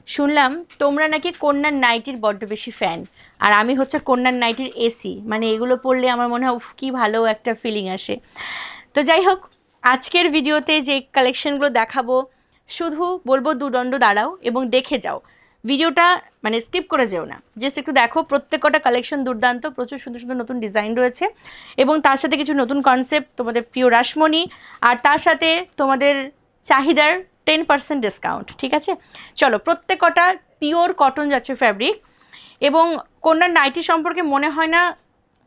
শুনলাম তোমরা নাকি কন্যার নাইটির বড্ড বেশি ফ্যান, আর আমি হচ্ছে কন্যার নাইটির এসি, মানে এগুলো পরলে আমার মনে হয় উফ কী ভালো একটা ফিলিং আসে। তো যাই হোক, আজকের ভিডিওতে যে কালেকশনগুলো দেখাবো শুধু বলবো দুদণ্ড দাঁড়াও এবং দেখে যাও, ভিডিওটা মানে স্কিপ করে যেও না, জাস্ট একটু দেখো। প্রত্যেকটা কালেকশন দুর্দান্ত, প্রচুর সুন্দর সুন্দর নতুন ডিজাইন রয়েছে এবং তার সাথে কিছু নতুন কনসেপ্ট, তোমাদের প্রিয় রাসমণি, আর তার সাথে তোমাদের চাহিদার 10% ডিসকাউন্ট। ঠিক আছে, চলো। প্রত্যেকটা পিওর কটন যাচ্ছে ফ্যাব্রিক, এবং কন্যার নাইটি সম্পর্কে মনে হয় না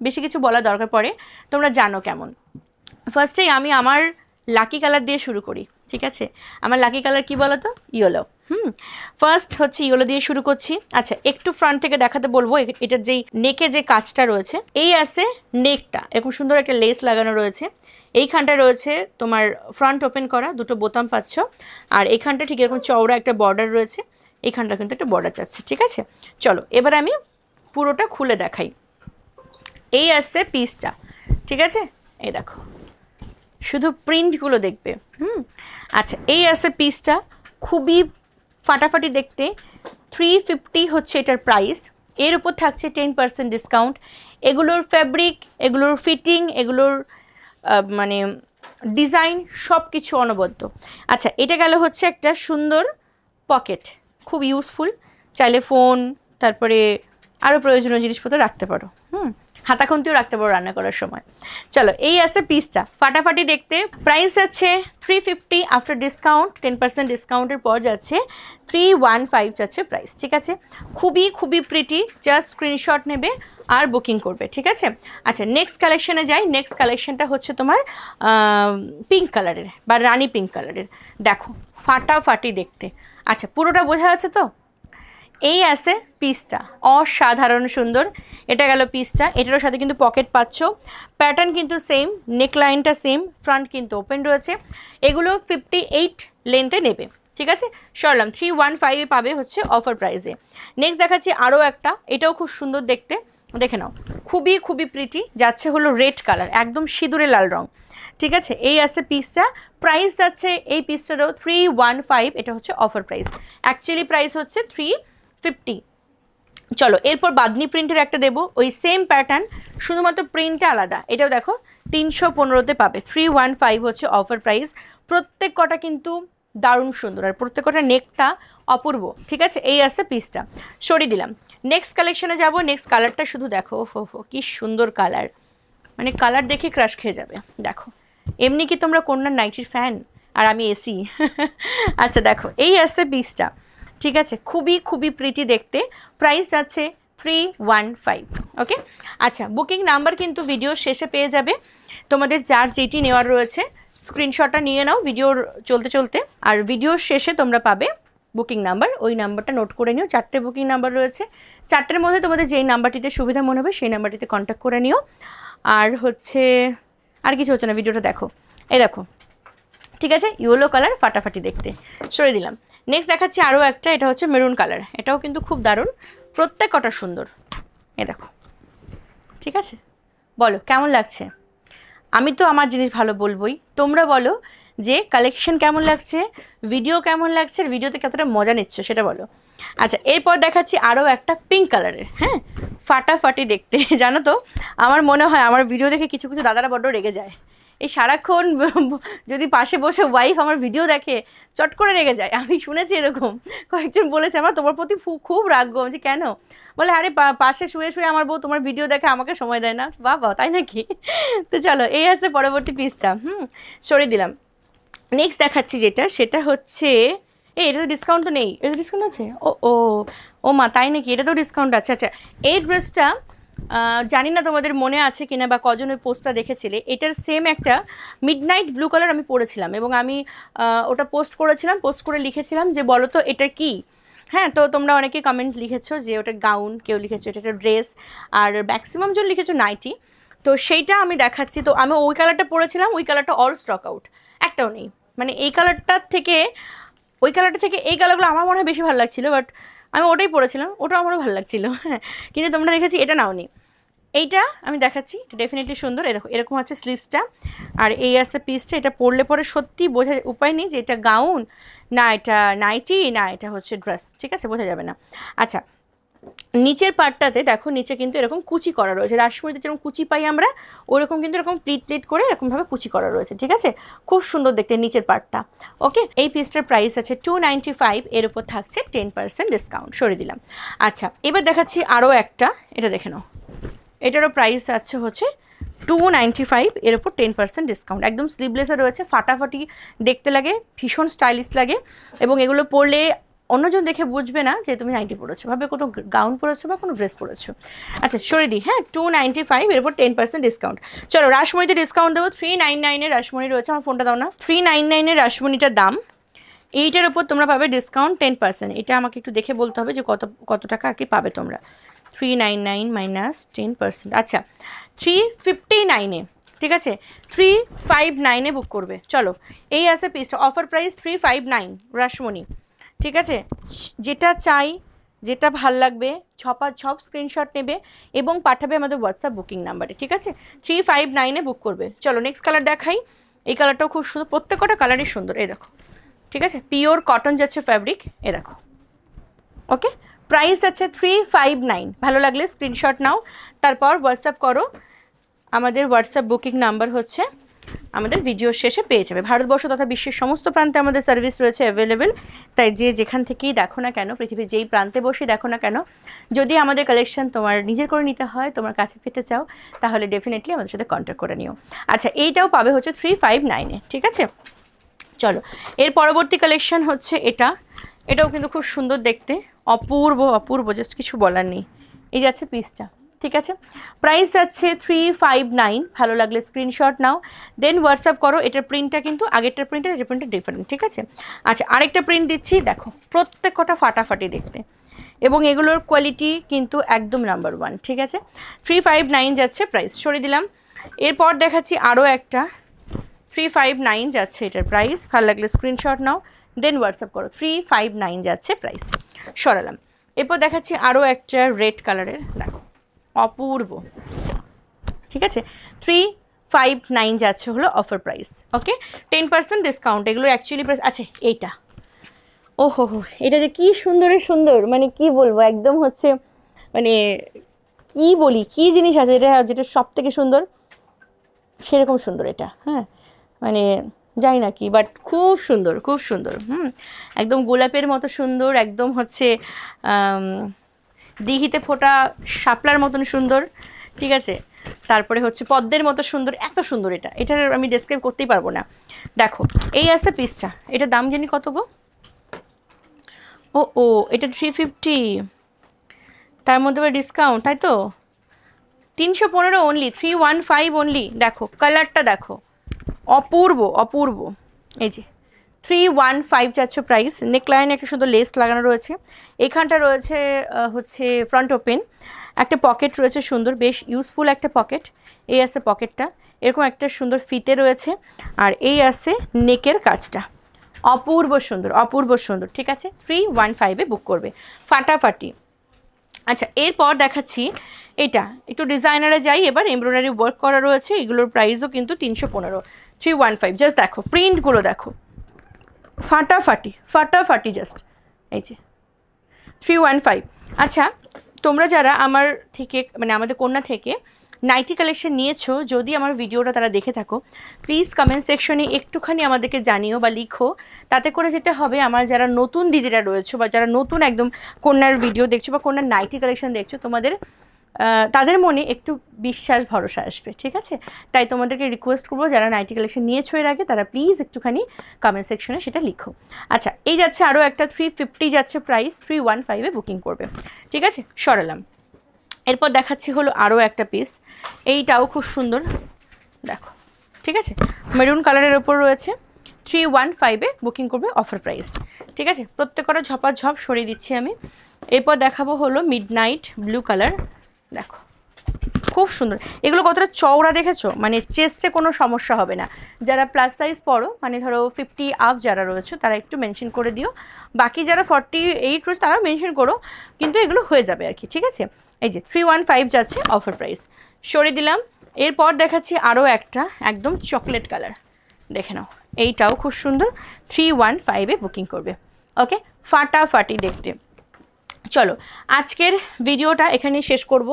বেশি কিছু বলা দরকার পড়ে, তোমরা জানো কেমন। ফার্স্টেই আমি আমার লাকি কালার দিয়ে শুরু করি। ঠিক আছে, আমার লাকি কালার কি বলো তো? ইয়েলো। ফার্স্ট হচ্ছে ইয়েলো দিয়ে শুরু করছি। আচ্ছা, একটু ফ্রন্ট থেকে দেখাতে বলবো, এটার যেই নেকের যে কাজটা রয়েছে, এই আছে নেকটা, এরকম সুন্দর একটা লেস লাগানো রয়েছে। এইখানটা রয়েছে তোমার ফ্রন্ট ওপেন করা, দুটো বোতাম পাচ্ছ, আর এইখানটা ঠিক এরকম চওড়া একটা বর্ডার রয়েছে, এইখানটা কিন্তু একটা বর্ডার যাচ্ছে। ঠিক আছে, চলো এবার আমি পুরোটা খুলে দেখাই। এই আসছে পিসটা। ঠিক আছে, এই দেখো, শুধু প্রিন্টগুলো দেখবে। আচ্ছা, এই আছে পিসটা, খুবই ফাটাফাটি দেখতে। 350 হচ্ছে এটার প্রাইস, এর উপর থাকছে 10% ডিসকাউন্ট। এগুলোর ফ্যাব্রিক, এগুলোর ফিটিং, এগুলোর মানে ডিজাইন সব কিছু অনবদ্য। আচ্ছা, এটা গেল হচ্ছে একটা সুন্দর পকেট, খুব ইউজফুল, চাইলে ফোন, তারপরে আরও প্রয়োজনীয় জিনিসপত্র রাখতে পারো। হাতাখন্তিও রাখতে পারো রান্না করার সময়। চলো, এই আছে পিসটা, ফাটাফাটি দেখতে। প্রাইস আছে 350, আফটার ডিসকাউন্ট 10% ডিসকাউন্টের পর যাচ্ছে 315 যাচ্ছে প্রাইস। ঠিক আছে, খুবই খুবই প্রিটি, জাস্ট স্ক্রিনশট নেবে আর বুকিং করবে। ঠিক আছে, আচ্ছা নেক্সট কালেকশানে যাই। নেক্সট কালেকশানটা হচ্ছে তোমার পিঙ্ক কালারের বা রানি পিঙ্ক কালারের। দেখো ফাটাফাটি দেখতে। আচ্ছা, পুরোটা বোঝা যাচ্ছে তো? এই আছে পিসটা, অসাধারণ সুন্দর। এটা গেল পিসটা, এটারও সাথে কিন্তু পকেট পাচ্ছ, প্যাটার্ন কিন্তু সেম, নেকলাইনটা সেম, ফ্রন্ট কিন্তু ওপেন রয়েছে। এগুলো 58 লেন্থে নেবে। ঠিক আছে, সরলাম 315-এ পাবে হচ্ছে অফার প্রাইসে। নেক্সট দেখাচ্ছি আরও একটা, এটাও খুব সুন্দর দেখতে, দেখে নাও, খুবই খুবই প্রিটি, যাচ্ছে হলো রেড কালার, একদম সিঁদুরে লাল রং। ঠিক আছে, এই আছে পিসটা, প্রাইস যাচ্ছে এই পিসটারও 315, এটা হচ্ছে অফার প্রাইস, অ্যাকচুয়ালি প্রাইস হচ্ছে 350। চলো এরপর বাদনি প্রিন্টের একটা দেবো, ওই সেম প্যাটার্ন, শুধুমাত্র প্রিন্টটা আলাদা। এটাও দেখো 315-তে পাবে, 315 হচ্ছে অফার প্রাইস। প্রত্যেক কটা কিন্তু দারুণ সুন্দর, আর প্রত্যেক কটা নেকটা অপূর্ব। ঠিক আছে, এই আছে পিসটা, সরিয়ে দিলাম। নেক্সট কালেকশনে যাব। নেক্সট কালারটা শুধু দেখো, ওহো কি সুন্দর কালার, মানে কালার দেখে ক্রাশ খেয়ে যাবে। দেখো, এমনি কি তোমরা কন্যার নাইটির ফ্যান আর আমি এসি? আচ্ছা দেখো, এই আসছে পিসটা। ঠিক আছে, খুবই খুবই প্রিটি দেখতে, প্রাইস আছে 315। ওকে, আচ্ছা বুকিং নাম্বার কিন্তু ভিডিওর শেষে পেয়ে যাবে, তোমাদের যার যেটি নেওয়ার রয়েছে স্ক্রিনশটটা নিয়ে নাও ভিডিওর চলতে চলতে, আর ভিডিওর শেষে তোমরা পাবে বুকিং নাম্বার, ওই নাম্বারটা নোট করে নিও। 4টে বুকিং নাম্বার রয়েছে, 4টের মধ্যে তোমাদের যেই নাম্বারটিতে সুবিধা মনে হবে সেই নাম্বারটিতে কন্ট্যাক্ট করে নিও। আর হচ্ছে আর কিছু হচ্ছে না, ভিডিওটা দেখো, এই দেখো। ঠিক আছে, ইয়েলো কালার, ফাটাফাটি দেখতে, সরে দিলাম। নেক্সট দেখাচ্ছি আরও একটা, এটা হচ্ছে মেরুন কালার, এটাও কিন্তু খুব দারুণ, প্রত্যেক কটা সুন্দর। এ দেখো, ঠিক আছে, বলো কেমন লাগছে? আমি তো আমার জিনিস ভালো বলবোই, তোমরা বলো যে কালেকশন কেমন লাগছে, ভিডিও কেমন লাগছে, ভিডিওতে কতটা মজা নিচ্ছ সেটা বলো। আচ্ছা, এরপর দেখাচ্ছি আরও একটা পিঙ্ক কালারের, হ্যাঁ ফাটাফাটি দেখতে। জানো তো, আমার মনে হয় আমার ভিডিও দেখে কিছু কিছু দাদারা বড্ড রেগে যায়, এই সারাক্ষণ যদি পাশে বসে ওয়াইফ আমার ভিডিও দেখে চট করে রেগে যায়। আমি শুনেছি এরকম, কয়েকজন বলেছে আমার তোমার প্রতি খুব রাগ গো। যে কেন? বলে আরে পাশে শুয়ে শুয়ে আমার বউ তোমার ভিডিও দেখে, আমাকে সময় দেয় না। বাবা তাই নাকি? তো চলো, এই আছে পরবর্তী পিসটা, সরিয়ে দিলাম। নেক্সট দেখাচ্ছি যেটা, সেটা হচ্ছে এটা তো ডিসকাউন্ট তো নেই, এটা ডিসকাউন্ট আছে? ও ও ও মা, তাই নাকি? এটা তো ডিসকাউন্ট আছে। আচ্ছা, এই ড্রেসটা জানি না তোমাদের মনে আছে কিনা বা কজন ওই পোস্টটা দেখেছিলে, এটার সেম একটা মিডনাইট ব্লু কালার আমি পরেছিলাম, এবং আমি ওটা পোস্ট করেছিলাম, পোস্ট করে লিখেছিলাম যে বলো তো এটা কি। হ্যাঁ, তো তোমরা অনেকেই কমেন্ট লিখেছো যে ওটা গাউন, কেউ লিখেছো এটা একটা ড্রেস, আর ম্যাক্সিমাম জন লিখেছো নাইটি। তো সেইটা আমি দেখাচ্ছি। তো আমি ওই কালারটা পরেছিলাম, ওই কালারটা অল স্টক আউট, একটাও নেই। মানে এই কালারটার থেকে ওই কালারটা থেকে এই কালারগুলো আমার মনে হয় বেশি ভালো লাগছিলো, বাট আমি ওটাই পরেছিলাম, ওটা আমারও ভালো লাগছিলো। হ্যাঁ, কিন্তু তোমরা দেখেছি এটা নাও নি। এইটা আমি দেখাচ্ছি, এটা ডেফিনেটলি সুন্দর। দেখো এরকম আছে স্লিভসটা, আর এই আছে পিসটা। এটা পরলে পরে সত্যি বোঝা উপায় নেই যে এটা গাউন না এটা নাইটি না এটা হচ্ছে ড্রেস, ঠিক আছে, বোঝা যাবে না। আচ্ছা, নিচের পার্টটাতে দেখো নিচে কিন্তু এরকম কুচি করা রয়েছে, রাসমণিতে যেরকম কুচি পাই আমরা ওরকম কিন্তু এরকম প্লিট প্লিট করে এরকমভাবে কুচি করা রয়েছে, ঠিক আছে, খুব সুন্দর দেখতে নিচের পার্টটা। ওকে, এই পিসটার প্রাইস আছে 295, এর উপর থাকছে 10% ডিসকাউন্ট, সরিয়ে দিলাম। আচ্ছা, এবার দেখাচ্ছি আরও একটা, এটা দেখে নাও। এটারও প্রাইস আছে হচ্ছে 295, এর উপর 10% ডিসকাউন্ট, একদম স্লিভলেসে রয়েছে, ফাটাফাটি দেখতে লাগে, ভীষণ স্টাইলিশ লাগে, এবং এগুলো পরলে অন্যজন দেখে বুঝবে না যে তুমি নাইটি পরেছো, ভাবে কোনো গাউন পরেছো বা কোনো ড্রেস পরেছো। আচ্ছা সরিয়ে দিই, হ্যাঁ 295, এর উপর 10% ডিসকাউন্ট। চলো রাসমণিতে ডিসকাউন্ট দেবো, 399-এর রাসমণি রয়েছে, আমার ফোনটা দাও না। 399-এর রাসমণিটার দাম, এইটার উপর তোমরা পাবে ডিসকাউন্ট 10%। এটা আমাকে একটু দেখে বলতে হবে যে কত টাকা আর কি পাবে তোমরা। 399 মাইনাস 10%, আচ্ছা 359-এ, ঠিক আছে, 359-এ বুক করবে। চলো এই আছে পিসটা, অফার প্রাইস 359 রাসমণি, ঠিক আছে। যেটা চাই, যেটা ভাল লাগবে ছপ স্ক্রিনশট নেবে এবং পাঠাবে আমাদের হোয়াটসঅ্যাপ বুকিং নাম্বারে, ঠিক আছে। 359-এ বুক করবে। চলো নেক্সট কালার দেখাই, এই কালারটাও খুব সুন্দর, প্রত্যেকটা কালারই সুন্দর, এই দেখো, ঠিক আছে, পিওর কটন যাচ্ছে ফ্যাব্রিক, এ দেখো। ওকে, প্রাইস আছে 359, ভালো লাগলে স্ক্রিনশট নাও, তারপর হোয়াটসঅ্যাপ করো। আমাদের হোয়াটসঅ্যাপ বুকিং নাম্বার হচ্ছে আমাদের ভিডিও শেষে পেয়ে যাবে। ভারতবর্ষ তথা বিশ্বের সমস্ত প্রান্তে আমাদের সার্ভিস রয়েছে অ্যাভেলেবেল, তাই যে যেখান থেকেই দেখো না কেন, পৃথিবীর যেই প্রান্তে বসে দেখো না কেন, যদি আমাদের কালেকশন তোমার নিজের করে নিতে হয়, তোমার কাছে পেতে চাও, তাহলে ডেফিনেটলি আমাদের সাথে কন্ট্যাক্ট করে নিও। আচ্ছা, এইটাও পাবে হচ্ছে 359-এ, ঠিক আছে। চলো এর পরবর্তী কালেকশন হচ্ছে এটাও কিন্তু খুব সুন্দর দেখতে, অপূর্ব অপূর্ব, জাস্ট কিছু বলার নেই। এই যাচ্ছে পিসটা, ঠিক আছে, প্রাইস যাচ্ছে 359, ভালো লাগলে স্ক্রিনশট নাও, দেন হোয়াটসঅ্যাপ করো। এটার প্রিন্টটা কিন্তু আগেরটার প্রিন্টার এটার প্রিন্টটা ডিফারেন্ট, ঠিক আছে। আচ্ছা, আরেকটা প্রিন্ট দিচ্ছি, দেখো প্রত্যেকটা ফাটাফাটি দেখতে, এবং এগুলোর কোয়ালিটি কিন্তু একদম নাম্বার 1, ঠিক আছে। 359 যাচ্ছে প্রাইস, সরিয়ে দিলাম। এরপর দেখাচ্ছি আরও একটা, 359 যাচ্ছে এটার প্রাইস, ভালো লাগলে স্ক্রিনশট নাও, দেন হোয়াটসঅ্যাপ করো। 359 যাচ্ছে প্রাইস, সরালাম। এরপর দেখাচ্ছি আরও একটা রেড কালারের, দেখো অপূর্ব, ঠিক আছে, 359 যাচ্ছে হলো অফার প্রাইস। ওকে, 10% ডিসকাউন্ট, এগুলোর অ্যাকচুয়ালি প্রাইস। আচ্ছা এইটা, ওহো হো, এটা যে কী সুন্দরের সুন্দর, মানে কি বলবো, একদম হচ্ছে মানে কি বলি, কি জিনিস আছে এটা যেটা সব থেকে সুন্দর, সেরকম সুন্দর এটা, হ্যাঁ মানে জানি না কি, বাট খুব সুন্দর, খুব সুন্দর, একদম গোলাপের মতো সুন্দর, একদম হচ্ছে দিঘিতে ফোটা শাপলার মতন সুন্দর, ঠিক আছে, তারপরে হচ্ছে পদ্মের মতো সুন্দর, এত সুন্দর এটার আমি ডেসক্রাইব করতেই পারবো না। দেখো এই আছে পিসটা, এটার দাম জানি কত গো, ও এটা 350, তার মধ্যে আবার ডিসকাউন্ট, তাই তো 315 অনলি, 315 অনলি। দেখো কালারটা দেখো, অপূর্ব অপূর্ব, এই যে 315 যাচ্ছে প্রাইস। নেকলাইনে একটা সুন্দর লেস লাগানো রয়েছে, এখানটা রয়েছে হচ্ছে ফ্রন্ট ওপেন, একটা পকেট রয়েছে সুন্দর, বেশ ইউজফুল একটা পকেট। এই আছে পকেটটা, এরকম একটা সুন্দর ফিতে রয়েছে, আর এই আছে নেকের কাজটা, অপূর্ব সুন্দর অপূর্ব সুন্দর, ঠিক আছে। 315-এ বুক করবে, ফাটাফাটি। আচ্ছা, এরপর দেখাচ্ছি এটা একটু ডিজাইনারে যাই, এবার এমব্রয়ডারি ওয়ার্ক করা রয়েছে, এগুলোর প্রাইসও কিন্তু 315, 315। জাস্ট দেখো প্রিন্টগুলো দেখো, ফাটাফাটি ফাটাফাটি, জাস্ট এই যে 315। আচ্ছা, তোমরা যারা আমার থেকে মানে আমাদের কন্যা থেকে নাইটি কালেকশন নিয়েছো, যদি আমার ভিডিওটা তারা দেখে থাকো, প্লিজ কমেন্ট সেকশনে একটুখানি আমাদেরকে জানিও বা লিখো, তাতে করে যেটা হবে, আমার যারা নতুন দিদিরা রয়েছে বা যারা নতুন একদম কন্যার ভিডিও দেখছো বা কন্যার নাইটি কালেকশন দেখছো, তোমাদের তাদের মনে একটু বিশ্বাস ভরসা আসবে, ঠিক আছে। তাই তোমাদেরকে রিকোয়েস্ট করবো, যারা নাইটি কালেকশন নিয়েছো এর আগে, তারা প্লিজ একটুখানি কমেন্ট সেকশনে সেটা লিখো। আচ্ছা, এই যাচ্ছে আরও একটা, 350 যাচ্ছে প্রাইস, 315-এ বুকিং করবে, ঠিক আছে, সরালাম। এরপর দেখাচ্ছি হলো আরও একটা পিস, এইটাও খুব সুন্দর, দেখো, ঠিক আছে, মেরুন কালারের ওপর রয়েছে, 315-এ বুকিং করবে, অফার প্রাইস, ঠিক আছে। প্রত্যেকটা ঝপাঝপ সরিয়ে দিচ্ছি আমি। এরপর দেখাবো হলো মিডনাইট ব্লু কালার, দেখো খুব সুন্দর, এগুলো কতটা চওড়া দেখেছো, মানে চেস্টে কোনো সমস্যা হবে না। যারা প্লাস সাইজ পড়ো, মানে ধরো 50 আপ যারা রয়েছে, তারা একটু মেনশন করে দিও, বাকি যারা 48 রয়েছে তারাও মেনশন করো, কিন্তু এগুলো হয়ে যাবে আর কি, ঠিক আছে। এই যে 315 যাচ্ছে অফার প্রাইস, সরিয়ে দিলাম। এরপর দেখাচ্ছি আরও একটা একদম চকলেট কালার, দেখে নাও এইটাও খুব সুন্দর, 315-এ বুকিং করবে। ওকে, ফাটাফাটি দেখতে। চলো আজকের ভিডিওটা এখানেই শেষ করব।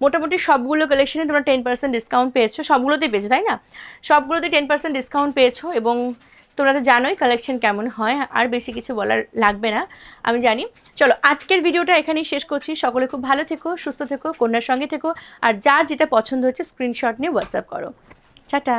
মোটামুটি সবগুলো কালেকশনে তোমরা 10% ডিসকাউন্ট পেয়েছো, সবগুলোতেই পেয়েছো তাই না? সবগুলোতে 10% ডিসকাউন্ট পেয়েছো এবং তোমরা তো জানোই কালেকশন কেমন হয়, আর বেশি কিছু বলার লাগবে না, আমি জানি। চলো আজকের ভিডিওটা এখানেই শেষ করছি। সকলে খুব ভালো থেকো, সুস্থ থেকো, কন্যার সঙ্গে থেকো, আর যার যেটা পছন্দ হচ্ছে স্ক্রিনশট নিয়ে হোয়াটসঅ্যাপ করো। টাটা।